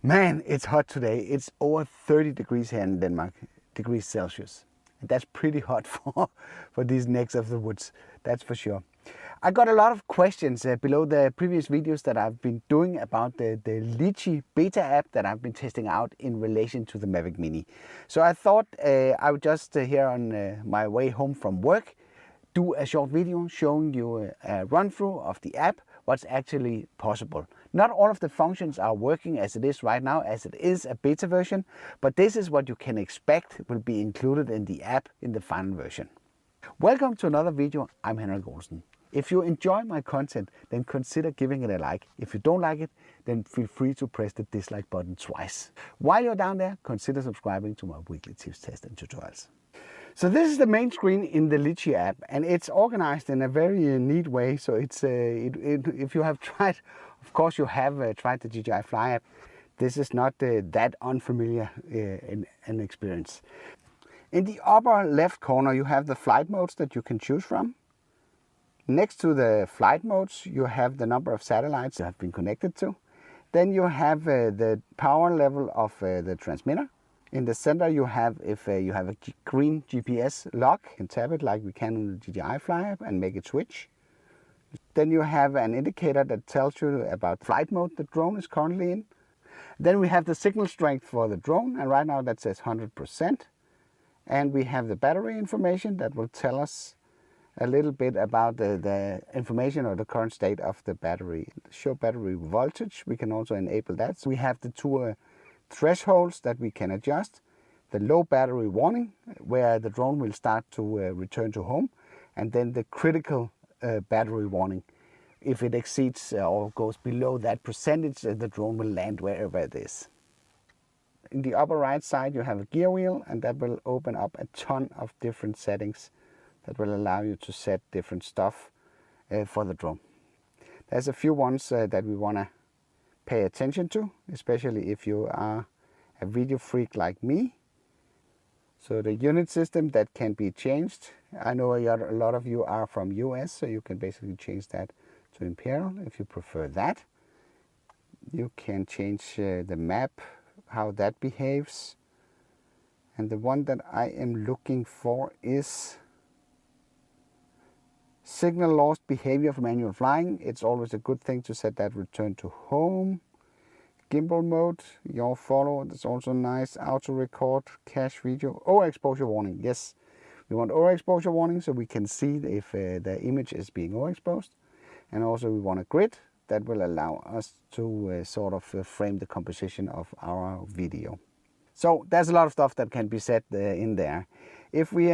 Man, it's hot today. It's over 30 degrees here in Denmark, degrees Celsius. And that's pretty hot for these necks of the woods, that's for sure. I got a lot of questions below the previous videos that I've been doing about the Litchi beta app that I've been testing out in relation to the Mavic Mini. So I thought I would just here on my way home from work do a short video showing you a run through of the app, what's actually possible. Not all of the functions are working as it is right now, as it is a beta version, but this is what you can expect will be included in the app in the final version. Welcome to another video. I'm Henrik Olsen. If you enjoy my content, then consider giving it a like. If you don't like it, then feel free to press the dislike button twice. While you're down there, consider subscribing to my weekly tips, tests and tutorials. So this is the main screen in the Litchi app, and it's organized in a very neat way. So it's if you have tried, of course you have tried the DJI Fly app, this is not that unfamiliar an experience. In the upper left corner you have the flight modes that you can choose from. Next to the flight modes you have the number of satellites you have been connected to. Then you have the power level of the transmitter. In the center you have, if you have a green GPS lock, you can tap it like we can in the DJI Fly app and make it switch. Then you have an indicator that tells you about flight mode the drone is currently in. Then we have the signal strength for the drone, and right now that says 100%. And we have the battery information that will tell us a little bit about the information or the current state of the battery. Show battery voltage, we can also enable that. So we have the two thresholds that we can adjust. The low battery warning, where the drone will start to return to home, and then the critical battery warning. If it exceeds or goes below that percentage, the drone will land wherever it is. In the upper right side you have a gear wheel, and that will open up a ton of different settings that will allow you to set different stuff for the drone. There's a few ones that we want to pay attention to, especially if you are a video freak like me. So the unit system that can be changed. I know a lot of you are from US, so you can basically change that to Imperial if you prefer that. You can change the map, how that behaves. And the one that I am looking for is signal lost behavior for manual flying. It's always a good thing to set that return to home. Gimbal mode, your follow, that's also nice. Auto record, cache video, overexposure warning. Yes, we want overexposure warning so we can see if the image is being overexposed. And also we want a grid that will allow us to sort of frame the composition of our video. So there's a lot of stuff that can be set in there. If we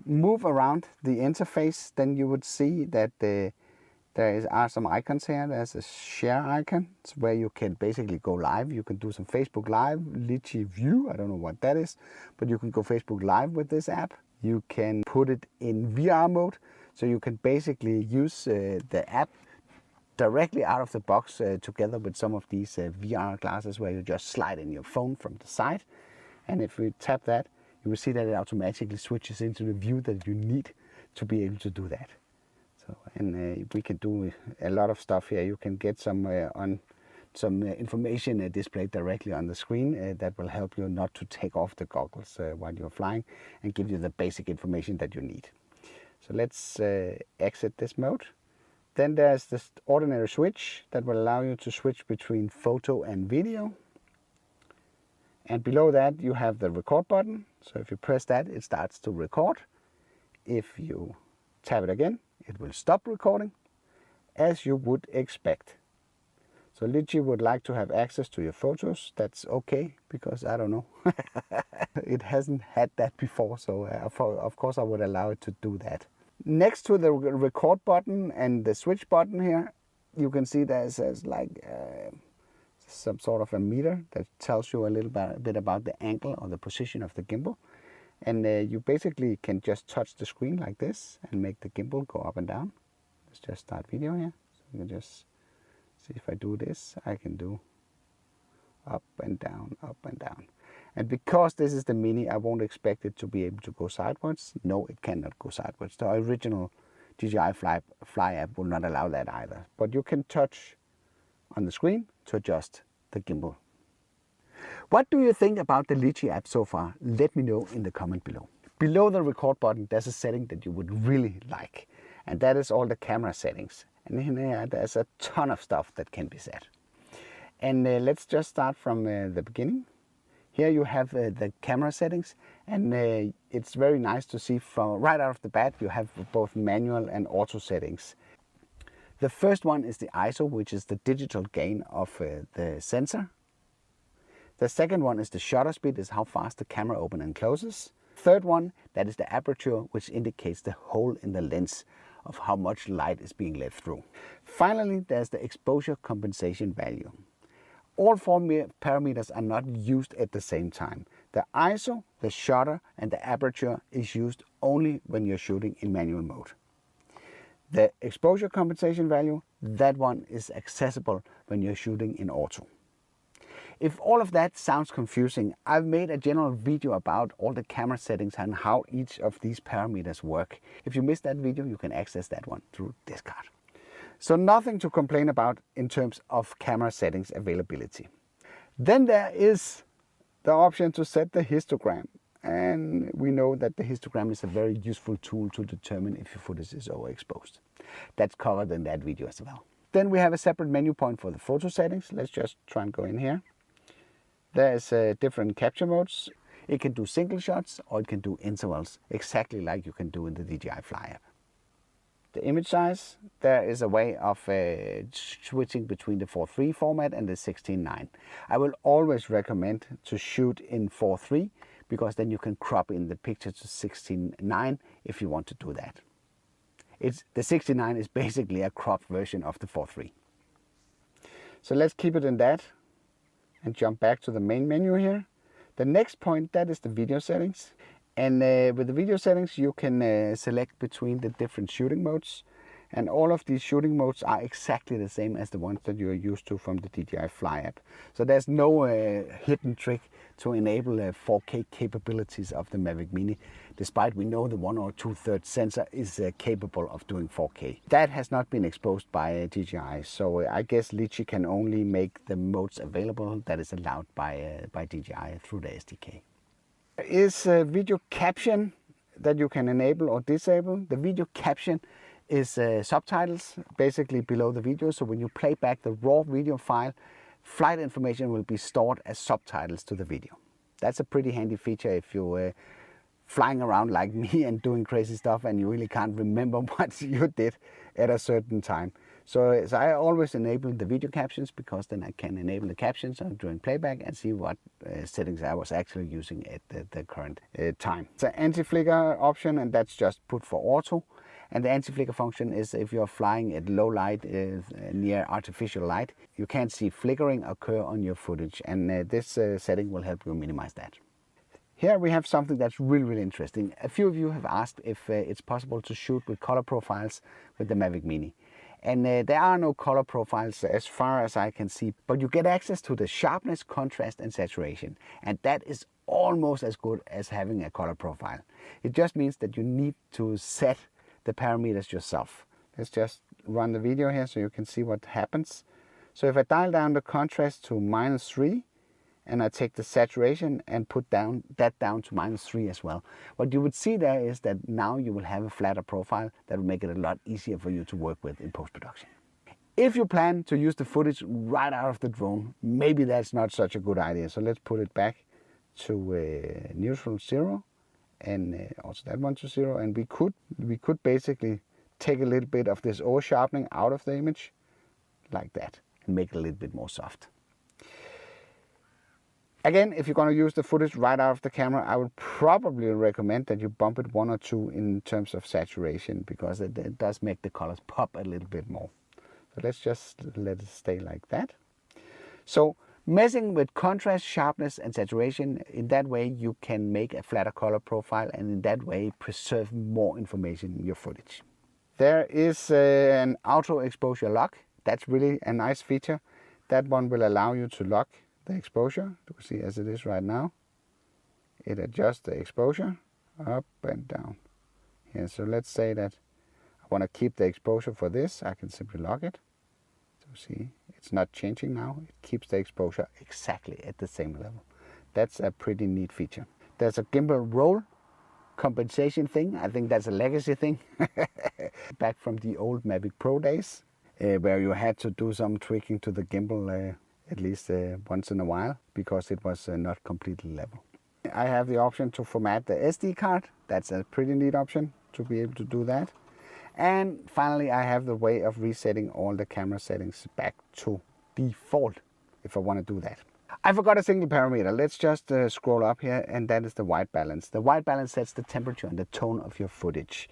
move around the interface, then you would see that there are some icons here. There's a share icon where you can basically go live. You can do some Facebook Live, Litchi View, I don't know what that is, but you can go Facebook Live with this app. You can put it in VR mode, so you can basically use the app directly out of the box together with some of these VR glasses where you just slide in your phone from the side. And if we tap that, you will see that it automatically switches into the view that you need to be able to do that. So, and we can do a lot of stuff here. You can get some information displayed directly on the screen that will help you not to take off the goggles while you're flying, and give you the basic information that you need. So let's exit this mode. Then there's this ordinary switch that will allow you to switch between photo and video. And below that you have the record button. So if you press that, it starts to record. If you tap it again, it will stop recording, as you would expect. So Litchi would like to have access to your photos. That's okay, because I don't know. It hasn't had that before, so of course I would allow it to do that. Next to the record button and the switch button here, you can see there's like some sort of a meter that tells you a little bit about the angle or the position of the gimbal. And you basically can just touch the screen like this and make the gimbal go up and down. Let's just start video here. So you can just see if I do this, I can do up and down, up and down. And because this is the Mini, I won't expect it to be able to go sideways. No, it cannot go sideways. The original DJI Fly app will not allow that either. But you can touch on the screen to adjust the gimbal. What do you think about the Litchi app so far? Let me know in the comment below. Below the record button, there's a setting that you would really like, and that is all the camera settings. And in here, there's a ton of stuff that can be set. And let's just start from the beginning. Here you have the camera settings, and it's very nice to see from right out of the bat you have both manual and auto settings. The first one is the ISO, which is the digital gain of the sensor. The second one is the shutter speed, is how fast the camera opens and closes. Third one, that is the aperture, which indicates the hole in the lens of how much light is being let through. Finally, there's the exposure compensation value. All four parameters are not used at the same time. The ISO, the shutter, and the aperture is used only when you're shooting in manual mode. The exposure compensation value, that one is accessible when you're shooting in auto. If all of that sounds confusing, I've made a general video about all the camera settings and how each of these parameters work. If you missed that video, you can access that one through this card. So nothing to complain about in terms of camera settings availability. Then there is the option to set the histogram. And we know that the histogram is a very useful tool to determine if your footage is overexposed. That's covered in that video as well. Then we have a separate menu point for the photo settings. Let's just try and go in here. There's different capture modes. It can do single shots or it can do intervals, exactly like you can do in the DJI Fly app. The image size, there is a way of switching between the 4:3 format and the 16:9. I will always recommend to shoot in 4:3 because then you can crop in the picture to 16:9 if you want to do that. The 16:9 is basically a cropped version of the 4:3. So let's keep it in that and jump back to the main menu here. The next point, that is the video settings. And with the video settings, you can select between the different shooting modes. And all of these shooting modes are exactly the same as the ones that you are used to from the DJI Fly app. So there's no hidden trick to enable 4K capabilities of the Mavic Mini, despite we know the 1 or 2/3 sensor is capable of doing 4K. That has not been exposed by DJI, so I guess Litchi can only make the modes available that is allowed by DJI through the SDK. There is a video caption that you can enable or disable. The video caption is subtitles basically below the video, so when you play back the raw video file, flight information will be stored as subtitles to the video. That's a pretty handy feature if you're flying around like me and doing crazy stuff and you really can't remember what you did at a certain time. So I always enable the video captions because then I can enable the captions during playback and see what settings I was actually using at the current time. It's an anti-flicker option, and that's just put for auto. And the anti-flicker function is if you're flying at low light near artificial light, you can't see flickering occur on your footage, and this setting will help you minimize that. Here we have something that's really interesting. A few of you have asked if it's possible to shoot with color profiles with the Mavic Mini. And there are no color profiles as far as I can see, but you get access to the sharpness, contrast and saturation. And that is almost as good as having a color profile. It just means that you need to set the parameters yourself. Let's just run the video here so you can see what happens. So if I dial down the contrast to -3, and I take the saturation and put that down to -3 as well. What you would see there is that now you will have a flatter profile that will make it a lot easier for you to work with in post-production. If you plan to use the footage right out of the drone, maybe that's not such a good idea. So let's put it back to neutral 0 and also that one to 0. And we could basically take a little bit of this over-sharpening out of the image like that and make it a little bit more soft. Again, if you're going to use the footage right out of the camera, I would probably recommend that you bump it 1 or 2 in terms of saturation, because it does make the colors pop a little bit more. So let's just let it stay like that. So messing with contrast, sharpness and saturation, in that way you can make a flatter color profile and in that way preserve more information in your footage. There is an auto exposure lock. That's really a nice feature. That one will allow you to lock the exposure. You can see as it is right now. It adjusts the exposure up and down. Here, so let's say that I want to keep the exposure for this. I can simply lock it. So see, it's not changing now. It keeps the exposure exactly at the same level. That's a pretty neat feature. There's a gimbal roll compensation thing. I think that's a legacy thing. Back from the old Mavic Pro days, where you had to do some tweaking to the gimbal at least once in a while because it was not completely level. I have the option to format the SD card. That's a pretty neat option to be able to do that. And finally, I have the way of resetting all the camera settings back to default if I want to do that. I forgot a single parameter. Let's just scroll up here, and that is the white balance. The white balance sets the temperature and the tone of your footage.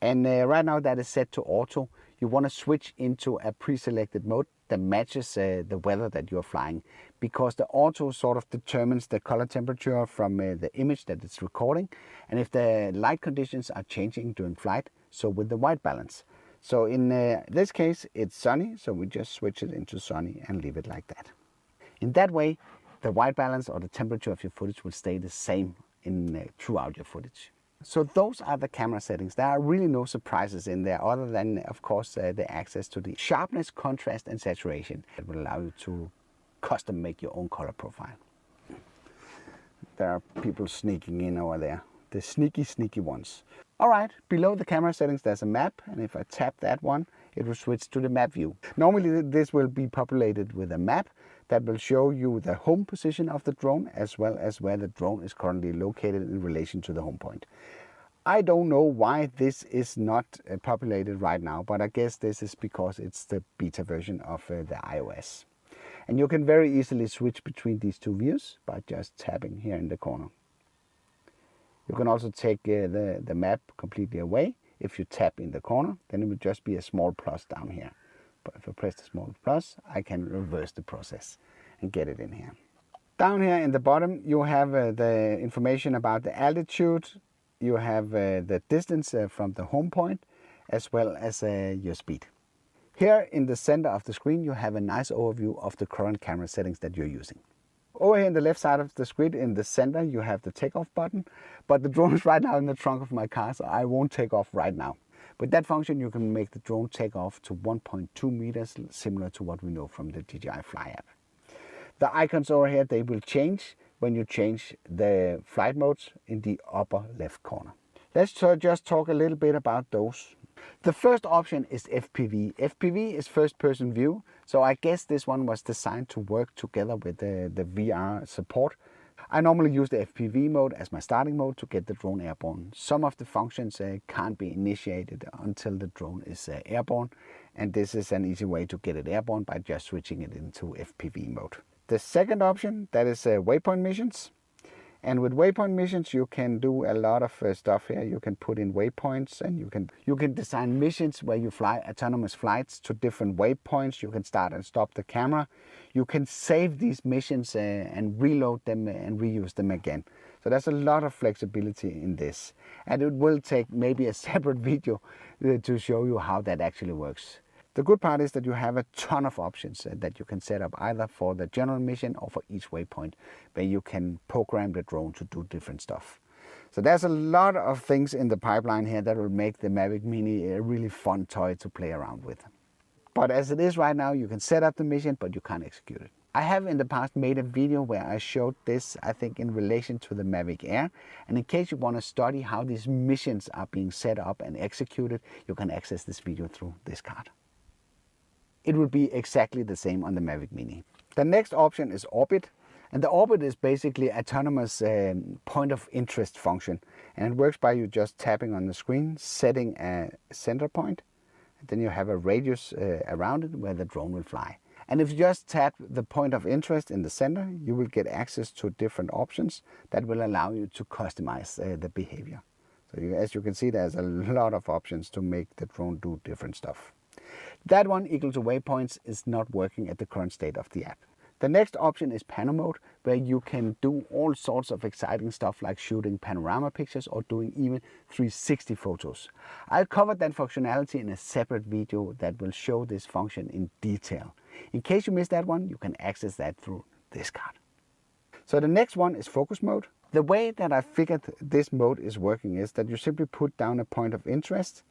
And right now that is set to auto. You want to switch into a pre-selected mode that matches the weather that you're flying, because the auto sort of determines the color temperature from the image that it's recording, and if the light conditions are changing during flight, so with the white balance. So in this case it's sunny, so we just switch it into sunny and leave it like that. In that way, the white balance or the temperature of your footage will stay the same throughout your footage. So those are the camera settings. There are really no surprises in there other than, of course, the access to the sharpness, contrast and saturation that will allow you to custom make your own color profile. There are people sneaking in over there. The sneaky ones. All right, below the camera settings there's a map, and if I tap that one, it will switch to the map view. Normally this will be populated with a map that will show you the home position of the drone as well as where the drone is currently located in relation to the home point. I don't know why this is not populated right now, but I guess this is because it's the beta version of the iOS. And you can very easily switch between these two views by just tapping here in the corner. You can also take the map completely away. If you tap in the corner, then it will just be a small plus down here. But if I press the small plus, I can reverse the process and get it in here. Down here in the bottom, you have the information about the altitude. You have the distance from the home point, as well as your speed. Here in the center of the screen, you have a nice overview of the current camera settings that you're using. Over here in the left side of the screen, in the center, you have the takeoff button, but the drone is right now in the trunk of my car, so I won't take off right now. With that function, you can make the drone take off to 1.2 meters, similar to what we know from the DJI Fly app. The icons over here, they will change when you change the flight modes in the upper left corner. Let's just talk a little bit about those. The first option is FPV. FPV is first person view, so I guess this one was designed to work together with the VR support. I normally use the FPV mode as my starting mode to get the drone airborne. Some of the functions can't be initiated until the drone is airborne, and this is an easy way to get it airborne by just switching it into FPV mode. The second option, that is waypoint missions. And with waypoint missions, you can do a lot of stuff here. You can put in waypoints, and you can design missions where you fly autonomous flights to different waypoints. You can start and stop the camera. You can save these missions and reload them and reuse them again. So there's a lot of flexibility in this. And it will take maybe a separate video to show you how that actually works. The good part is that you have a ton of options that you can set up either for the general mission or for each waypoint, where you can program the drone to do different stuff. So there's a lot of things in the pipeline here that will make the Mavic Mini a really fun toy to play around with. But as it is right now, you can set up the mission, but you can't execute it. I have in the past made a video where I showed this, I think, in relation to the Mavic Air. And in case you want to study how these missions are being set up and executed, you can access this video through this card. It will be exactly the same on the Mavic Mini. The next option is Orbit, and the Orbit is basically autonomous point of interest function, and it works by you just tapping on the screen, setting a center point, and then you have a radius around it where the drone will fly. And if you just tap the point of interest in the center, you will get access to different options that will allow you to customize the behavior. So as you can see, there's a lot of options to make the drone do different stuff. That one, equal to waypoints, is not working at the current state of the app. The next option is Pano mode, where you can do all sorts of exciting stuff like shooting panorama pictures or doing even 360 photos. I'll cover that functionality in a separate video that will show this function in detail. In case you missed that one, you can access that through this card. So the next one is focus mode. The way that I figured this mode is working is that you simply put down a point of interest,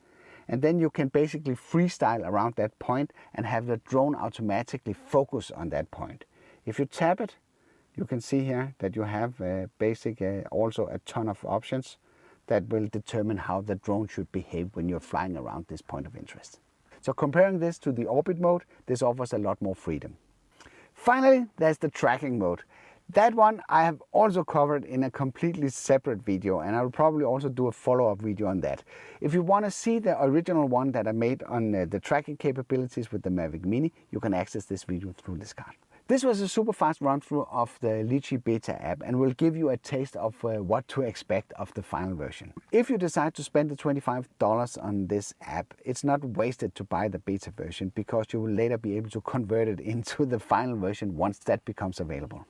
and then you can basically freestyle around that point and have the drone automatically focus on that point. If you tap it, you can see here that you have also a ton of options that will determine how the drone should behave when you're flying around this point of interest. So comparing this to the orbit mode, this offers a lot more freedom. Finally, there's the tracking mode. That one I have also covered in a completely separate video, and I will probably also do a follow-up video on that. If you want to see the original one that I made on the tracking capabilities with the Mavic Mini, you can access this video through this card. This was a super fast run through of the Litchi beta app and will give you a taste of what to expect of the final version. If you decide to spend the $25 on this app, it's not wasted to buy the beta version, because you will later be able to convert it into the final version once that becomes available.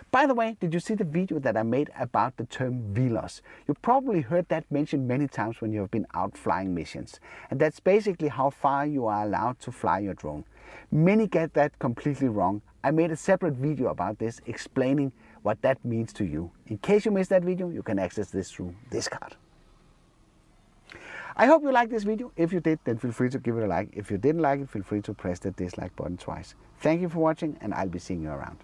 By the way, did you see the video that I made about the term VLOS? You probably heard that mentioned many times when you have been out flying missions. And that's basically how far you are allowed to fly your drone. Many get that completely wrong. I made a separate video about this, explaining what that means to you. In case you missed that video, you can access this through this card. I hope you liked this video. If you did, then feel free to give it a like. If you didn't like it, feel free to press the dislike button twice. Thank you for watching, and I'll be seeing you around.